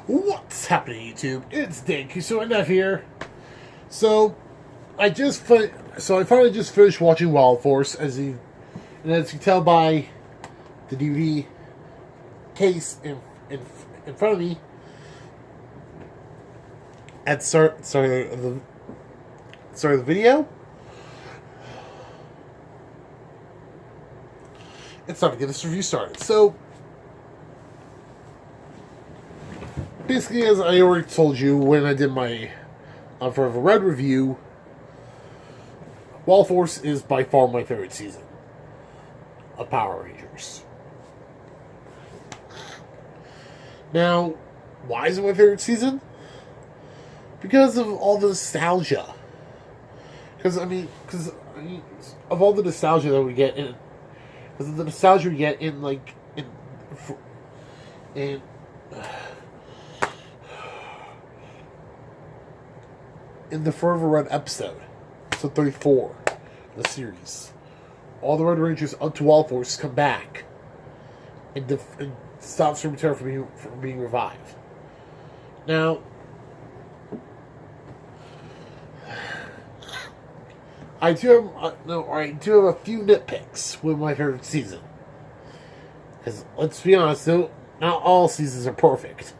What's happening, YouTube? It's Dan Q9F here. So, I finally just finished watching Wild Force, as you can tell by the DVD case in front of me. At start of the video. It's time to get this review started. So, basically, as I already told you when I did my Forever Red review, Wild Force is by far my favorite season of Power Rangers. Now, why is it my favorite season? Because of all the nostalgia. Because of all the nostalgia that we get in, because of the nostalgia we get in the Forever Red episode, so 34, the series. All the Red Rangers up to Wild Force come back and stop Super Terror from being revived. Now, I do have a few nitpicks with my favorite season. Because let's be honest, though, not all seasons are perfect.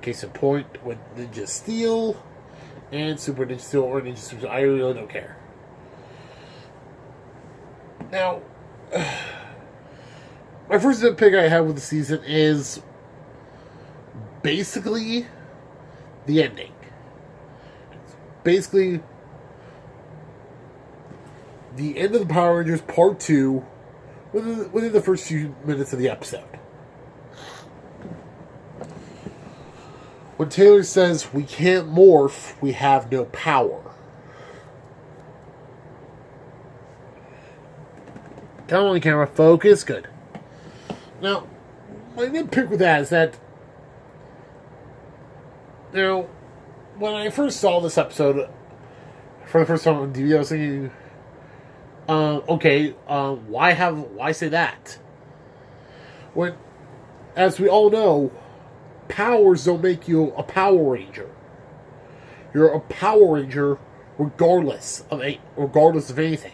Case in point with Ninja Steel and Super Ninja Steel or Ninja Super, I really don't care. Now, my first nitpick I have with the season is basically the ending. Basically, the end of the Power Rangers Part 2 within the first few minutes of the episode. When Taylor says, "We can't morph, we have no power." Come on, camera, focus. Good. Now, my nitpick with that is that, when I first saw this episode for the first time on DVD, I was thinking, why say that? When, as we all know, powers don't make you a Power Ranger. You're a Power Ranger regardless of anything.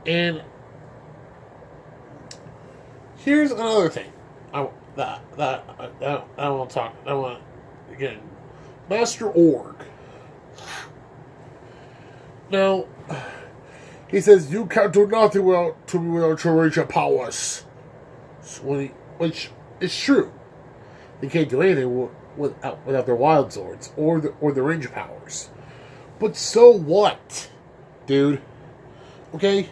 And here's another thing I want to again. Master Org. Now, he says, "You can't do nothing without your Ranger powers." Which is true. They can't do anything without their Wild Zords or the Ranger powers. But so what, dude? Okay?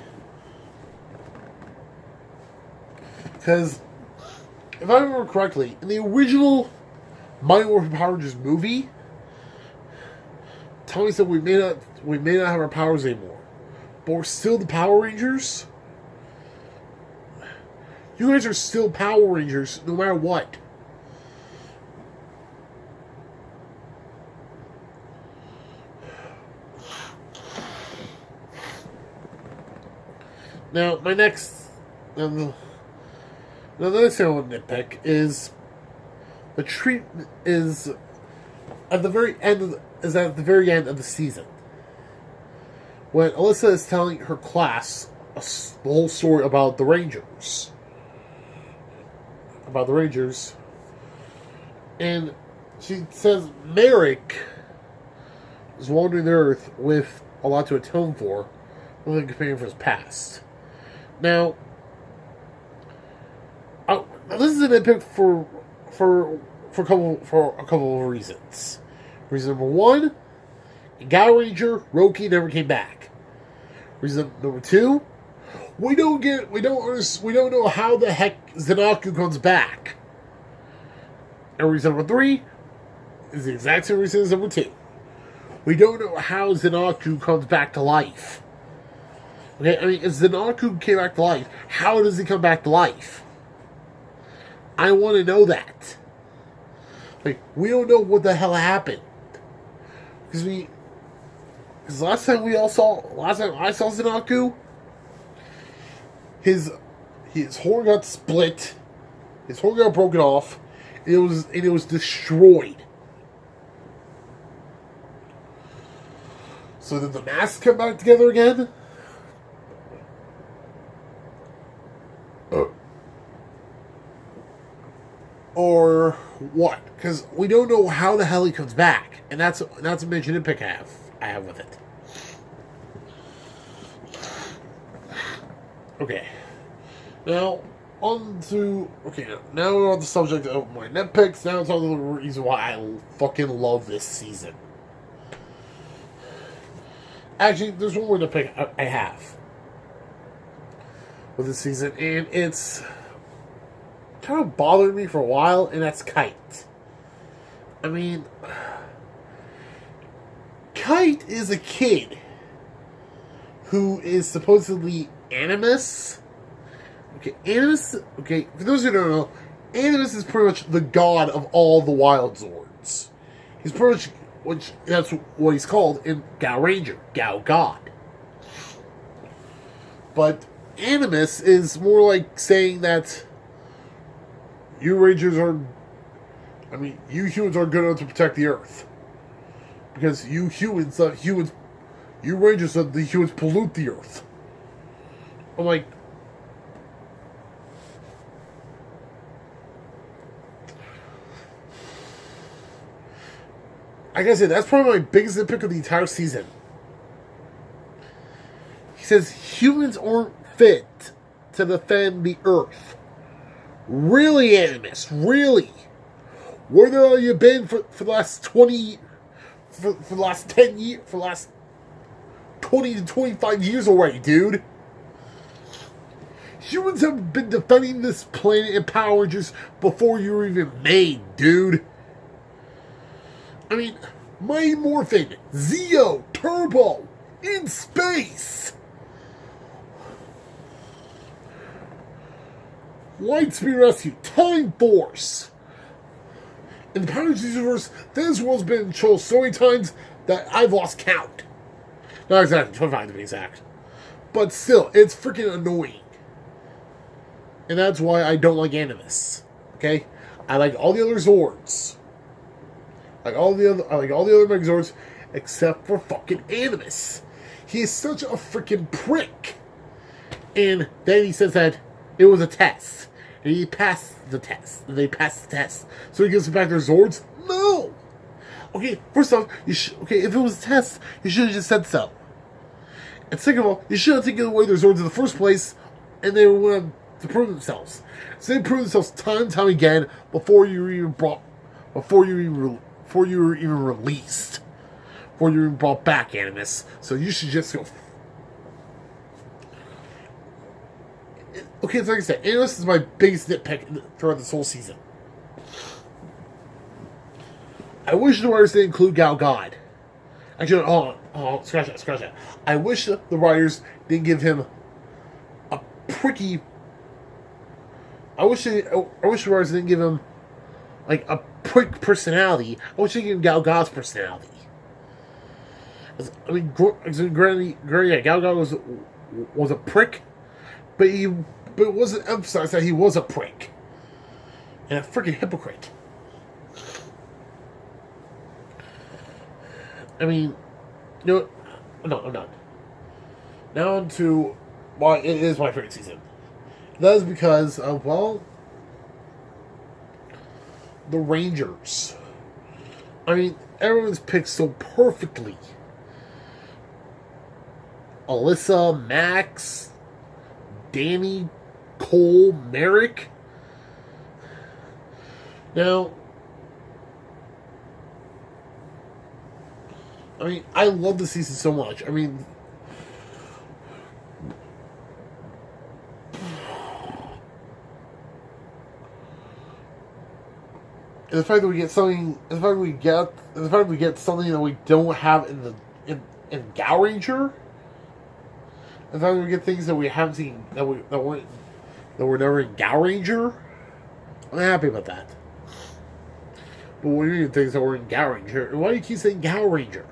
Because, if I remember correctly, in the original Mighty Morphin Power Rangers movie, Tommy said we may not have our powers anymore, but we're still the Power Rangers. You guys are still Power Rangers no matter what. Now, the next thing I want to nitpick is the treatment is at the very end of the season, when Alyssa is telling her class the whole story about the Rangers. And she says Merrick is wandering the earth with a lot to atone for, with a companion for his past. Now, this is a nitpick for a couple of reasons. Reason number one, Guy Ranger Roki never came back. Reason number two, we don't know how the heck Zanaku comes back. And reason number three is the exact same reason as number two. We don't know how Zanaku comes back to life. Okay, I mean, if Zanaku came back to life, how does he come back to life? I want to know that. We don't know what the hell happened. Because last time I saw Zanaku, his horn got split, his horn got broken off, and it was destroyed. So did the masks come back together again? Or what? Because we don't know how the hell he comes back, and that's a major nitpick I have with it. Okay, now now we're on the subject of my nitpicks. Now it's on the reason why I fucking love this season. Actually, there's one more nitpick I have with this season, and it's kind of bothered me for a while, and that's Kite. I mean, Kite is a kid who is supposedly Animus. Okay, Animus. Okay, for those who don't know, Animus is pretty much the god of all the Wild Zords. He's pretty much, that's what he's called in Gao Ranger, Gao God. But Animus is more like saying that you Rangers are, you humans are good enough to protect the Earth. Because you Rangers said the humans pollute the Earth. I'm like, like I said, that's probably my biggest nitpick of the entire season. He says humans aren't fit to defend the Earth. Really, Animus? Really? Where the hell have you been for the last 20... For the last 10 years... For the last 20 to 25 years already, dude? Humans have been defending this planet and Power Rangers before you were even made, dude. I mean, Mighty Morphin, Zeo, Turbo, in space! Lightspeed Rescue, Time Force. In the Power Rangers universe, this world's been in control so many times that I've lost count. Not exactly, 25 to be exact. But still, it's freaking annoying. And that's why I don't like Animus. Okay? I like all the other Zords. I like all the other Megazords except for fucking Animus. He is such a freaking prick. And then he says that it was a test. And he passed the test. They passed the test. So he gives back their Zords? No! Okay, first off, if it was a test, you should have just said so. And second of all, you should have taken away their Zords in the first place, and they went to prove themselves. So they proved themselves time and time again before you were even released. Before you were even brought back, Animus. So you should just go. Okay, it's like I said, Animus is my biggest nitpick throughout this whole season. I wish the writers didn't include Gao God. Actually, hold on, scratch that. I wish the writers didn't give him a pricky. I wish the writers didn't give him like a prick personality. I wish they gave him Gao God's personality. I mean, granted, Gao God was a prick, but it wasn't emphasized that he was a prick and a freaking hypocrite. I mean, you know, no, I'm done. Now on to why it is my favorite season. That is because of, well, the Rangers. I mean, everyone's picked so perfectly. Alyssa, Max, Danny, Cole, Merrick. Now, I mean, I love the season so much. I mean, the fact that we get something, the fact we get something that we don't have in Gao Ranger, the fact that we get things that we haven't seen that were never in Gao Ranger, I'm happy about that. But when you get things that were in Gao Ranger, why do you keep saying Gao Ranger?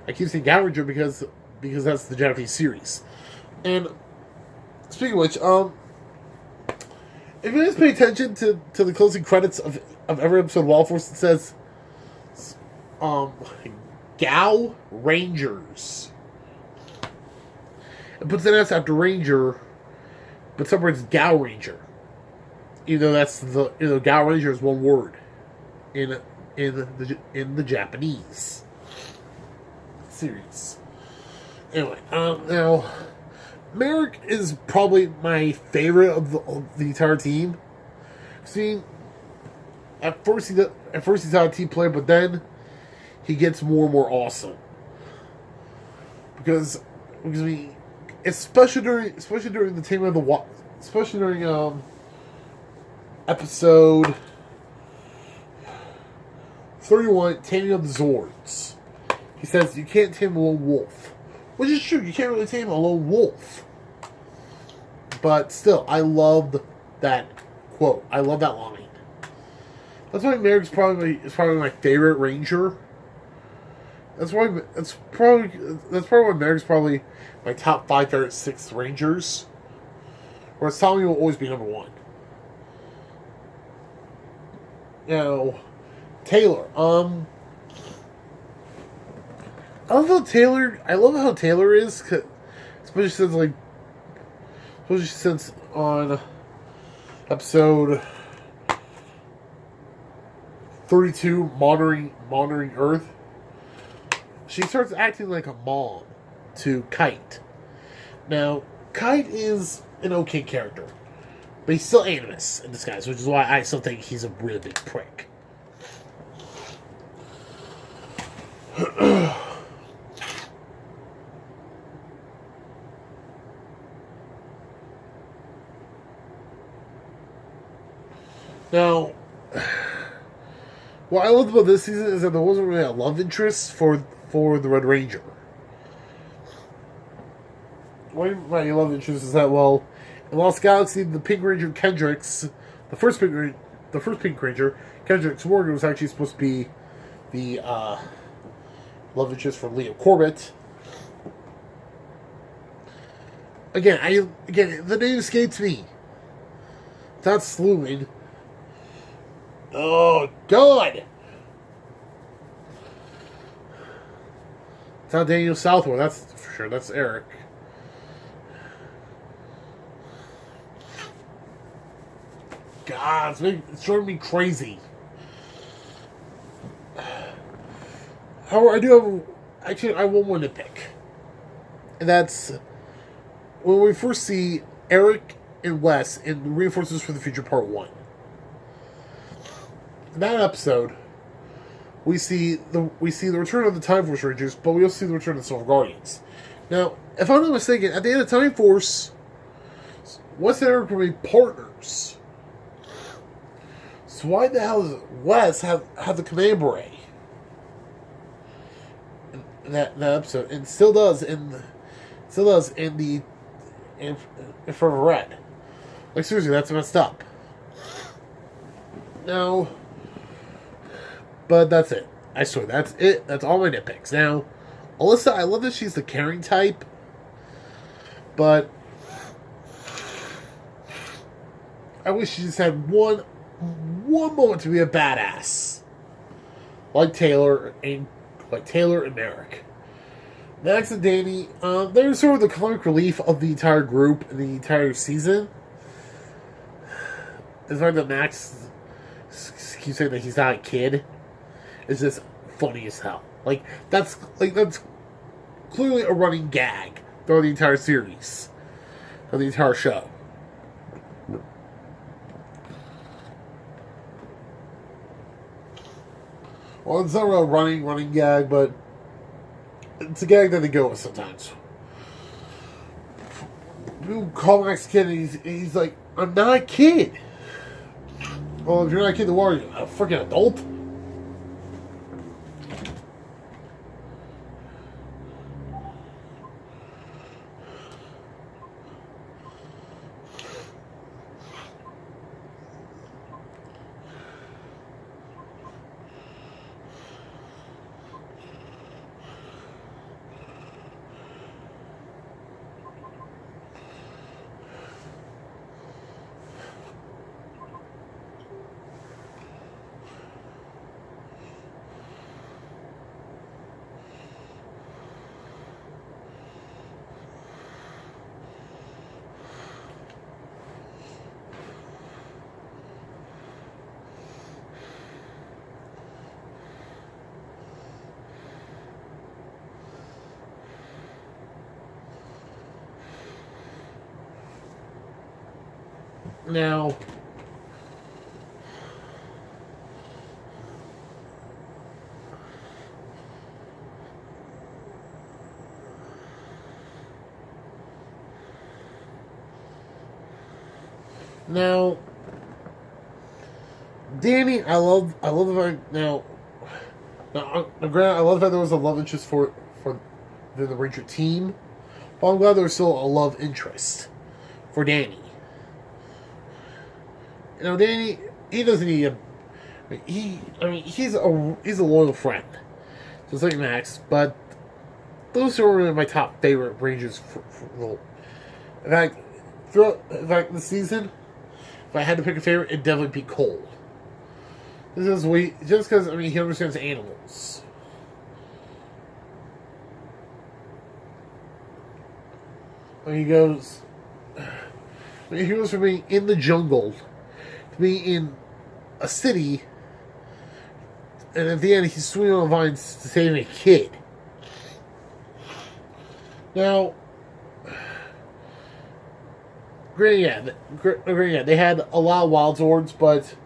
I keep saying Gao Ranger because that's the Japanese series. And speaking of which, if you guys pay attention to the closing credits of every episode of Wild Force, it says, um, Gao Rangers. It puts an S after Ranger, but separates Gao Ranger. Even though that's Gao Ranger is one word in the Japanese series. Anyway, now Merrick is probably my favorite of the entire team. See, at first he's not a team player, but then he gets more and more awesome because we, especially during the Taming of the especially during episode 31, Taming of the Zords. He says you can't tame a lone wolf. Which is true, you can't really tame a lone wolf. But still, I loved that quote. I love that line. That's why Merrick's probably my favorite Ranger. That's probably why Merrick's probably my top 5 favorite 6 Rangers. Whereas Tommy will always be number 1. Now, Taylor. I love how Taylor is, especially since on episode 32, monitoring Earth, she starts acting like a mom to Kite. Now, Kite is an okay character, but he's still Animus in disguise, which is why I still think he's a really big prick. Now, what I loved about this season is that there wasn't really a love interest for the Red Ranger. My love interest is that, well, in Lost Galaxy, the Pink Ranger Kendricks, the first Pink Ranger, Kendricks Morgan, was actually supposed to be the love interest for Leo Corbett. Again, the name escapes me. It's not Sluin. Oh, God! It's not Daniel Southwell, that's for sure. That's Eric. God, it's driving me crazy. However, I have one more nitpick. And that's when we first see Eric and Wes in Reinforcements for the Future Part 1. In that episode, we see the return of the Time Force Rangers, but we also see the return of the Silver Guardians. Now, if I'm not mistaken, at the end of Time Force, Wes and Eric will be partners. So why the hell does Wes have the command beret in that episode, and still does in the Infernal Red? Like, seriously, that's messed up. Now, but that's it. I swear, that's it. That's all my nitpicks. Now, Alyssa, I love that she's the caring type, but I wish she just had one moment to be a badass, like Taylor and Merrick. Max and Danny, they're sort of the comic relief of the entire group and the entire season. The fact that Max keeps saying that he's not a kid is just funny as hell. That's clearly a running gag throughout the entire series, of the entire show. Well, it's not a running gag, but it's a gag that they go with sometimes. You call Max a kid, and he's like, I'm not a kid. Well, if you're not a kid, then what are you? A freaking adult? Now, now, Danny, I love the fact granted, I love that there was a love interest for the Ranger team, but I'm glad there was still a love interest for Danny. You know, Danny, he doesn't need a. He's a loyal friend, just like Max. But those are really my top favorite Rangers. In fact, this season, if I had to pick a favorite, it'd definitely be Cole. This is just because he understands animals. When he goes from being in the jungle to being in a city, and at the end he's swinging on vines to save a kid. Now, granted, they had a lot of Wild Zords, but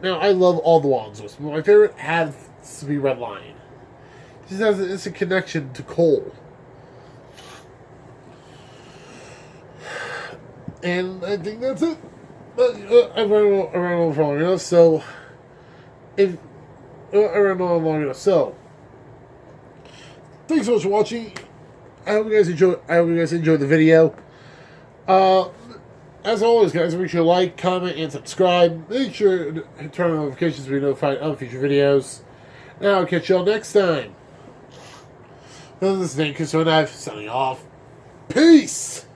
now I love all the Wild Zords. My favorite has to be Red Lion. It just has an instant connection to Cole. And I think that's it. But I've run on for long enough, so I ran on long enough. So thanks so much for watching. I hope you guys enjoyed the video. As always, guys, make sure to like, comment, and subscribe. Make sure to turn on notifications to be notified of future videos. And I'll catch y'all next time. This is Nick Knife signing off. Peace!